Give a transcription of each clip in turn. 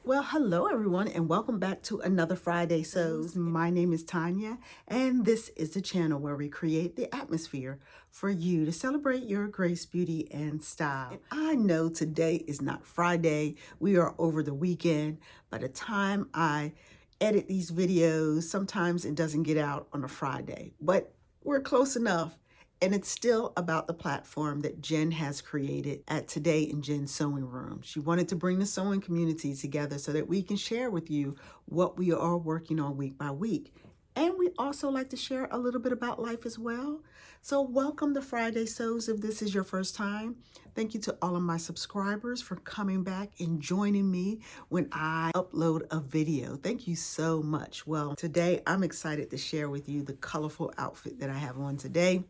Well, hello everyone, and welcome back to another Friday Sews. My name is Tanya, and this is the channel where we create the atmosphere for you to celebrate your grace, beauty, and style. And I know today is not Friday. We are over the weekend. By the time I edit these videos, sometimes it doesn't get out on a Friday, but we're close enough. And it's still about the platform that Jen has created at Today in Jen's Sewing Room. She wanted to bring the sewing community together so that we can share with you what we are working on week by week. And we also like to share a little bit about life as well. So welcome to Friday Sews if this is your first time. Thank you to all of my subscribers for coming back and joining me when I upload a video. Thank you so much. Well, today I'm excited to share with you the colorful outfit that I have on today.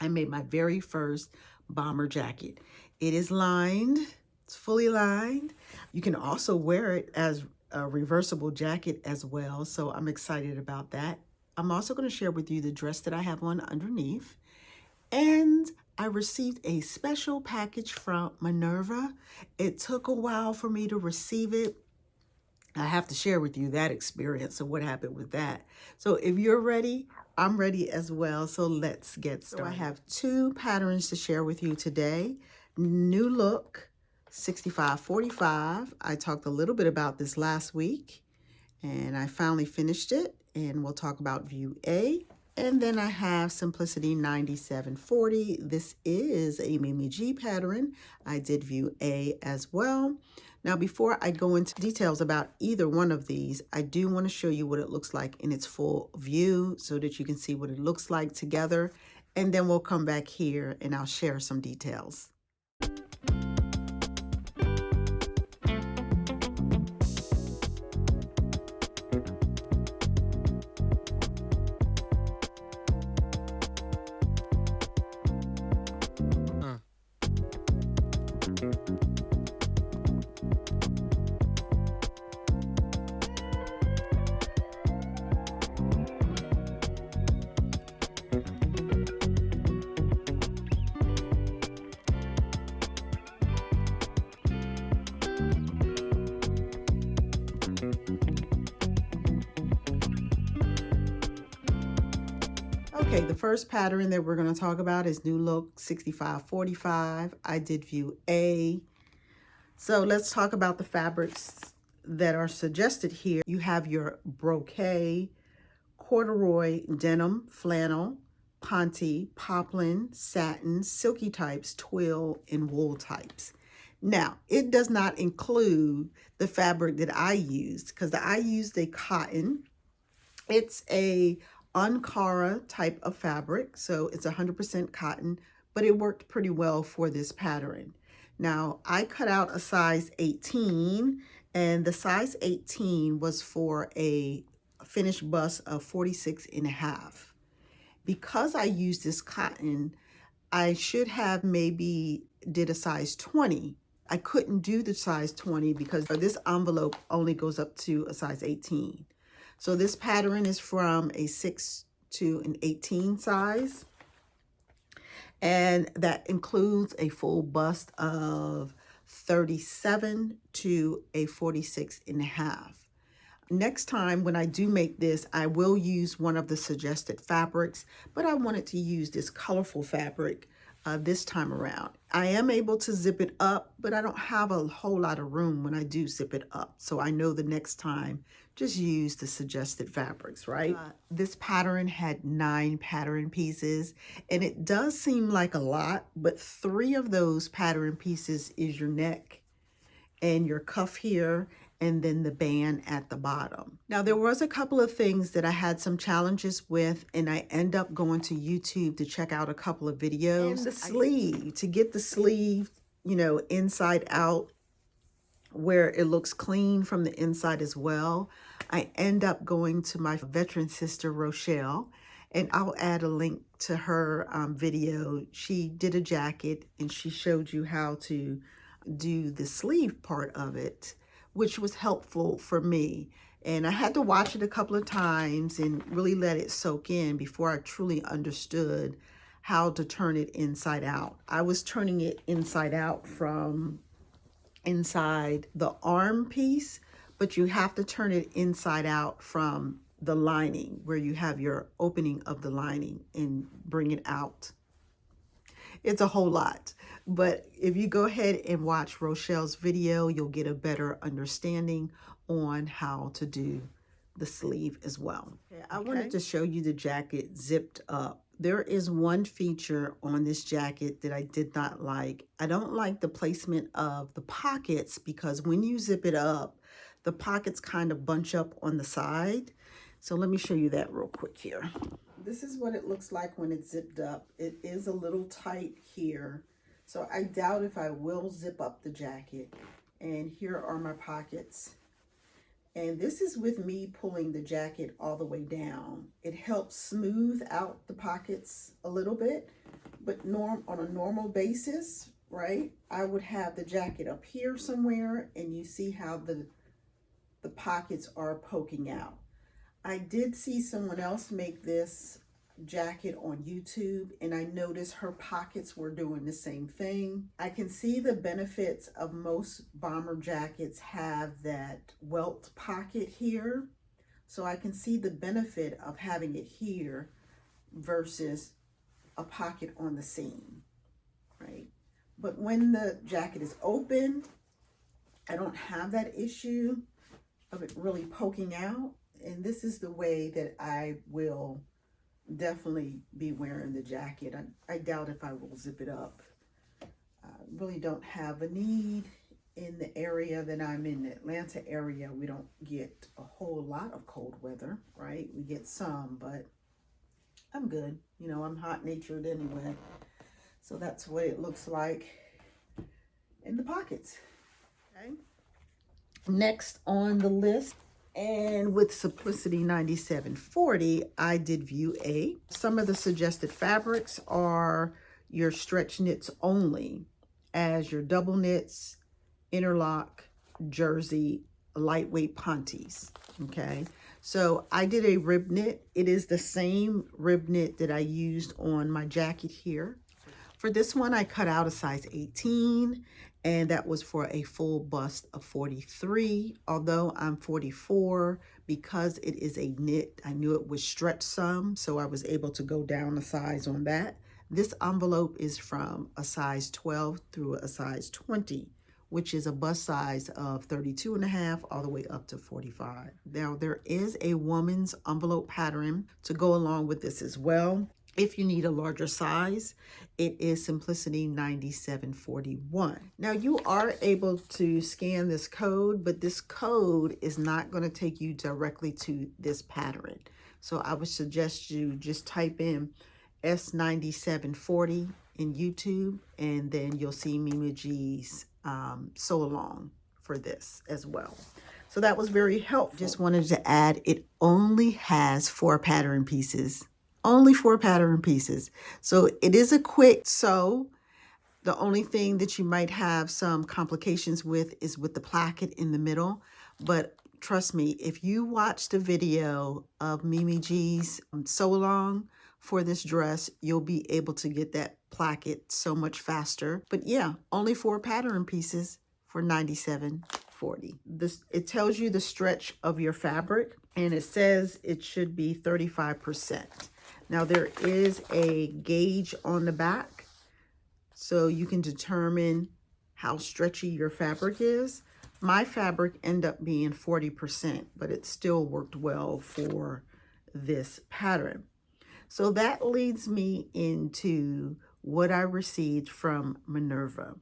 I made my very first bomber jacket. It is lined, it's fully lined. You can also wear it as a reversible jacket as well, so I'm excited about that. I'm also going to share with you the dress that I have on underneath. And I received a special package from Minerva. It took a while for me to receive it. I have to share with you that experience of what happened with that. So if you're ready, I'm ready as well. So let's get started. So I have two patterns to share with you today. New Look 6545. I talked a little bit about this last week and I finally finished it, and we'll talk about view A. And then I have Simplicity 9740. This is a Mimi G pattern. I did view A as well. Now, before I go into details about either one of these, I do want to show you what it looks like in its full view so that you can see what it looks like together. And then we'll come back here and I'll share some details. Okay, the first pattern that we're going to talk about is New Look 6545. I did view A. So let's talk about the fabrics that are suggested here. You have your brocade, corduroy, denim, flannel, ponte, poplin, satin, silky types, twill, and wool types. Now, it does not include the fabric that I used because I used a cotton. It's a Ankara type of fabric, so it's 100% cotton, but it worked pretty well for this pattern. Now, I cut out a size 18, and the size 18 was for a finished bust of 46.5. Because I used this cotton, I should have maybe did a size 20. I couldn't do the size 20 because this envelope only goes up to a size 18. So this pattern is from a 6 to an 18 size. And that includes a full bust of 37 to a 46.5. Next time when I do make this, I will use one of the suggested fabrics, but I wanted to use this colorful fabric this time around. I am able to zip it up, but I don't have a whole lot of room when I do zip it up. So I know the next time, just use the suggested fabrics, right? This pattern had 9 pattern pieces, and it does seem like a lot, but 3 of those pattern pieces is your neck and your cuff here, and then the band at the bottom. Now, there was a couple of things that I had some challenges with, and I end up going to YouTube to check out a couple of videos. And the sleeve, to get the sleeve, you know, inside out, where it looks clean from the inside as well, I end up going to my veteran sister, Rochelle, and I'll add a link to her video. She did a jacket, and she showed you how to do the sleeve part of it, which was helpful for me. And I had to watch it a couple of times and really let it soak in before I truly understood how to turn it inside out. I was turning it inside out from inside the arm piece, but you have to turn it inside out from the lining where you have your opening of the lining and bring it out. It's a whole lot, but if you go ahead and watch Rochelle's video, you'll get a better understanding on how to do the sleeve as well. Okay, I wanted to show you the jacket zipped up. There is one feature on this jacket that I did not like. I don't like the placement of the pockets because when you zip it up, the pockets kind of bunch up on the side. So let me show you that real quick here. This is what it looks like when it's zipped up. It is a little tight here. So I doubt if I will zip up the jacket. And here are my pockets. And this is with me pulling the jacket all the way down. It helps smooth out the pockets a little bit, but on a normal basis, right? I would have the jacket up here somewhere, and you see how the pockets are poking out. I did see someone else make this jacket on YouTube, and I noticed her pockets were doing the same thing. I can see the benefits of most bomber jackets have that welt pocket here. So I can see the benefit of having it here versus a pocket on the seam, right? But when the jacket is open, I don't have that issue of it really poking out. And this is the way that I will definitely be wearing the jacket. I doubt if I will zip it up. I really don't have a need in the area that I'm in, the Atlanta area. We don't get a whole lot of cold weather, right? We get some, but I'm good. You know, I'm hot-natured anyway. So that's what it looks like in the pockets. Okay. Next on the list, and with Simplicity 9740, I did view A. Some of the suggested fabrics are your stretch knits only, as your double knits, interlock, jersey, lightweight pontes. Okay, so I did a rib knit. It is the same rib knit that I used on my jacket here. For this one, I cut out a size 18, and that was for a full bust of 43. Although I'm 44, because it is a knit, I knew it would stretch some, so I was able to go down a size on that. This envelope is from a size 12 through a size 20, which is a bust size of 32.5 all the way up to 45. Now, there is a woman's envelope pattern to go along with this as well. If you need a larger size, it is Simplicity 9741. Now, you are able to scan this code, but this code is not going to take you directly to this pattern. So I would suggest you just type in S9740 in YouTube, and then you'll see Mimi G's sew along for this as well. So that was very helpful. Just wanted to add, it only has 4 pattern pieces. Only 4 pattern pieces. So it is a quick sew. The only thing that you might have some complications with is with the placket in the middle. But trust me, if you watch the video of Mimi G's sew along for this dress, you'll be able to get that placket so much faster. But yeah, only 4 pattern pieces for $97.40. It tells you the stretch of your fabric, and it says it should be 35%. Now, there is a gauge on the back, so you can determine how stretchy your fabric is. My fabric ended up being 40%, but it still worked well for this pattern. So that leads me into what I received from Minerva.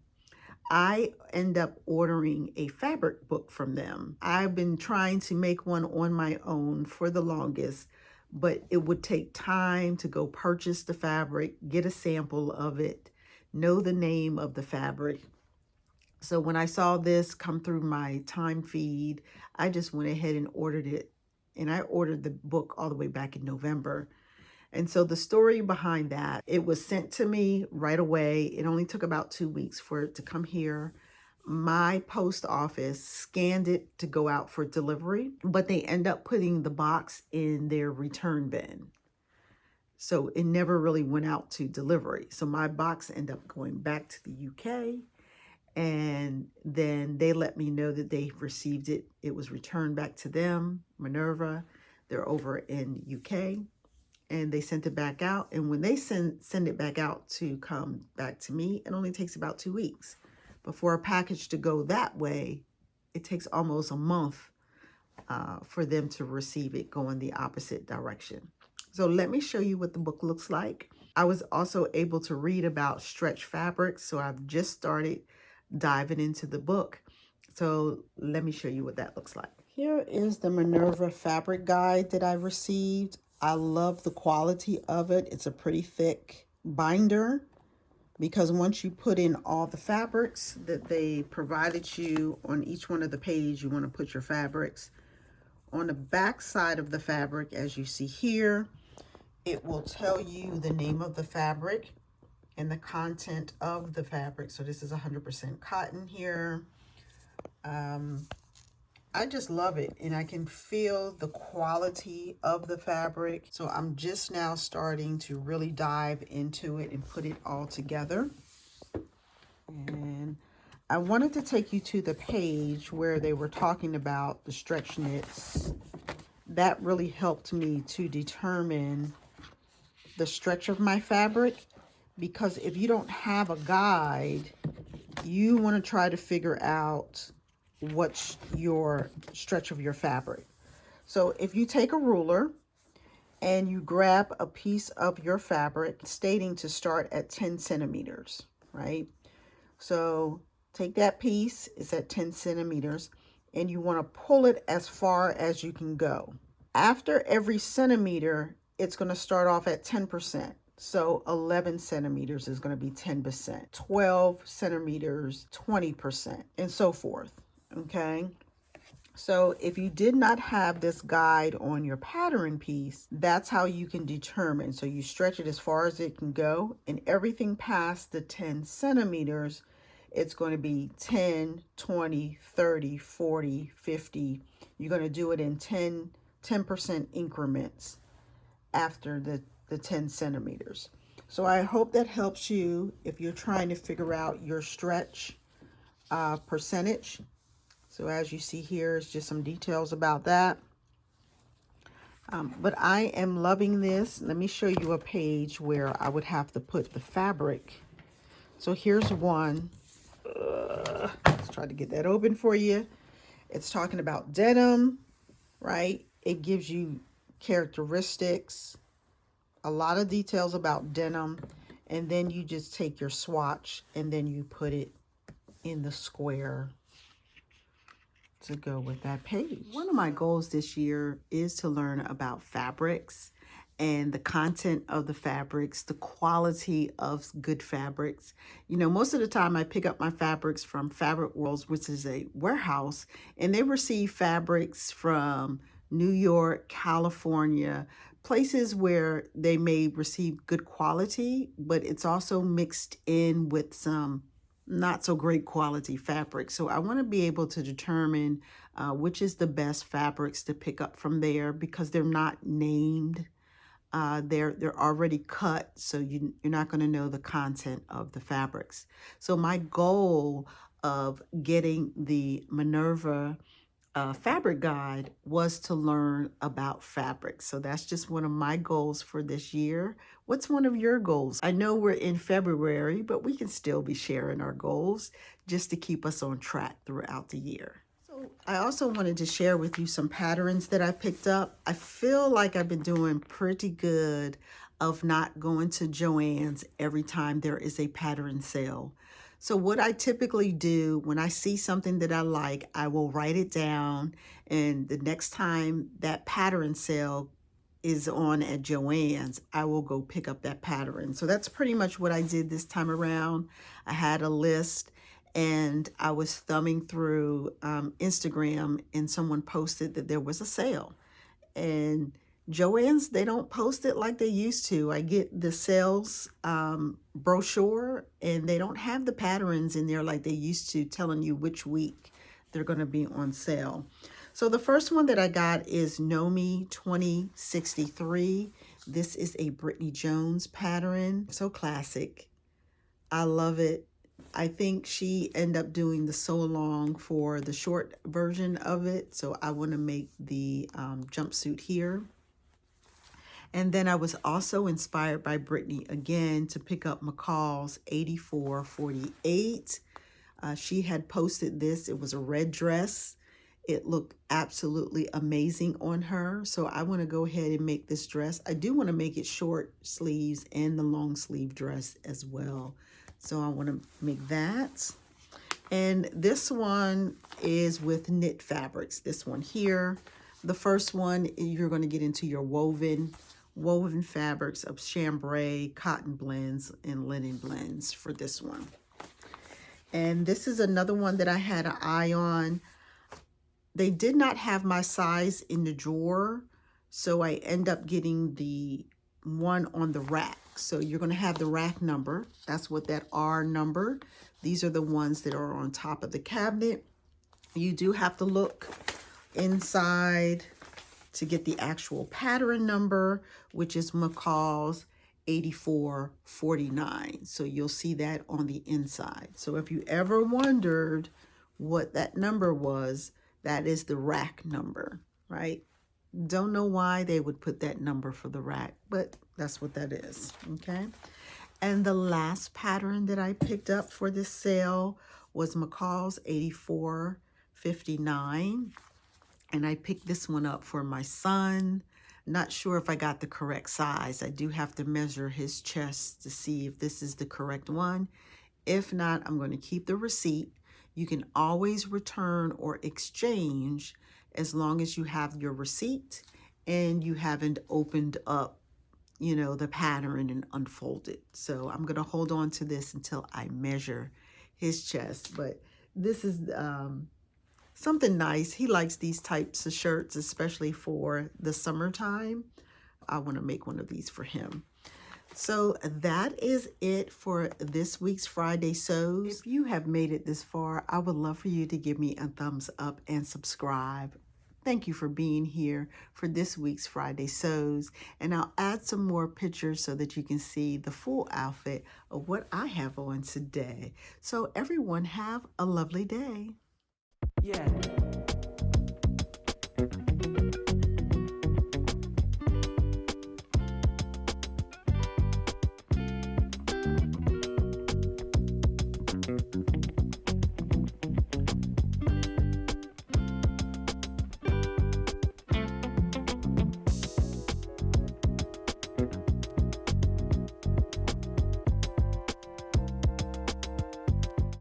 I end up ordering a fabric book from them. I've been trying to make one on my own for the longest, but it would take time to go purchase the fabric, get a sample of it, know the name of the fabric. So when I saw this come through my time feed, I just went ahead and ordered it. And I ordered the book all the way back in November. And so the story behind that, it was sent to me right away. It only took about 2 weeks for it to come here. My post office scanned it to go out for delivery, but they end up putting the box in their return bin. So it never really went out to delivery. So my box ended up going back to the UK, And then they let me know that they received it. It was returned back to them, Minerva. They're over in UK, and they sent it back out. And when they send it back out to come back to me, it only takes about 2 weeks. But for a package to go that way, it takes almost a month for them to receive it going the opposite direction. So let me show you what the book looks like. I was also able to read about stretch fabrics, so I've just started diving into the book. So let me show you what that looks like. Here is the Minerva Fabric Guide that I received. I love the quality of it. It's a pretty thick binder, because once you put in all the fabrics that they provided you on each one of the pages, you want to put your fabrics. On the back side of the fabric, as you see here, it will tell you the name of the fabric and the content of the fabric. So this is 100% cotton here. I just love it, and I can feel the quality of the fabric. So I'm just now starting to really dive into it and put it all together. And I wanted to take you to the page where they were talking about the stretch knits. That really helped me to determine the stretch of my fabric, because if you don't have a guide, you want to try to figure out what's your stretch of your fabric. So if you take a ruler and you grab a piece of your fabric stating to start at 10 centimeters, right? So take that piece, it's at 10 centimeters, and you want to pull it as far as you can go. After every centimeter, it's going to start off at 10%. So 11 centimeters is going to be 10%, 12 centimeters, 20%, and so forth. Okay. So if you did not have this guide on your pattern piece, that's how you can determine. So you stretch it as far as it can go, and everything past the 10 centimeters, it's going to be 10, 20, 30, 40, 50. You're going to do it in 10% increments after the 10 centimeters. So I hope that helps you if you're trying to figure out your stretch percentage. So as you see here is just some details about that. But I am loving this. Let me show you a page where I would have to put the fabric. So here's one. Let's try to get that open for you. It's talking about denim, right? It gives you characteristics, a lot of details about denim, and then you just take your swatch and then you put it in the square to go with that page. One of my goals this year is to learn about fabrics and the content of the fabrics, the quality of good fabrics. You know, most of the time I pick up my fabrics from Fabric Worlds, which is a warehouse, and they receive fabrics from New York, California, places where they may receive good quality, but it's also mixed in with some not so great quality fabric. So I want to be able to determine which is the best fabrics to pick up from there, because they're not named. They're already cut, so you're not going to know the content of the fabrics. So my goal of getting the Minerva fabric guide was to learn about fabrics. So that's just one of my goals for this year. What's one of your goals? I know we're in February, but we can still be sharing our goals just to keep us on track throughout the year. So I also wanted to share with you some patterns that I picked up. I feel like I've been doing pretty good of not going to Joann's every time there is a pattern sale. So what I typically do when I see something that I like, I will write it down, and the next time that pattern sale is on at Joann's, I will go pick up that pattern. So that's pretty much what I did this time around. I had a list and I was thumbing through Instagram, and someone posted that there was a sale. And Joann's, they don't post it like they used to. I get the sales brochure, and they don't have the patterns in there like they used to, telling you which week they're going to be on sale. So the first one that I got is Nomi 2063. This is a Brittany Jones pattern. So classic. I love it. I think she ended up doing the sew along for the short version of it. So I want to make the jumpsuit here. And then I was also inspired by Brittany again to pick up McCall's 8448. She had posted this. It was a red dress. It looked absolutely amazing on her. So I want to go ahead and make this dress. I do want to make it short sleeves and the long sleeve dress as well. So I want to make that. And this one is with knit fabrics. This one here. The first one, you're going to get into your woven fabrics of chambray, cotton blends, and linen blends for this one. And this is another one that I had an eye on. They did not have my size in the drawer, so I end up getting the one on the rack. So you're going to have the rack number. That's what that R number. These are the ones that are on top of the cabinet. You do have to look inside to get the actual pattern number, which is McCall's 8449. So you'll see that on the inside. So if you ever wondered what that number was, that is the rack number, right? Don't know why they would put that number for the rack, but that's what that is, okay? And the last pattern that I picked up for this sale was McCall's 8459. And I picked this one up for my son. Not sure if I got the correct size. I do have to measure his chest to see if this is the correct one. If not, I'm going to keep the receipt. You can always return or exchange as long as you have your receipt and you haven't opened up, you know, the pattern and unfold it. So I'm going to hold on to this until I measure his chest. But this is something nice. He likes these types of shirts, especially for the summertime. I want to make one of these for him. So that is it for this week's Friday Sews. If you have made it this far, I would love for you to give me a thumbs up and subscribe. Thank you for being here for this week's Friday Sews. And I'll add some more pictures so that you can see the full outfit of what I have on today. So everyone have a lovely day. Yeah.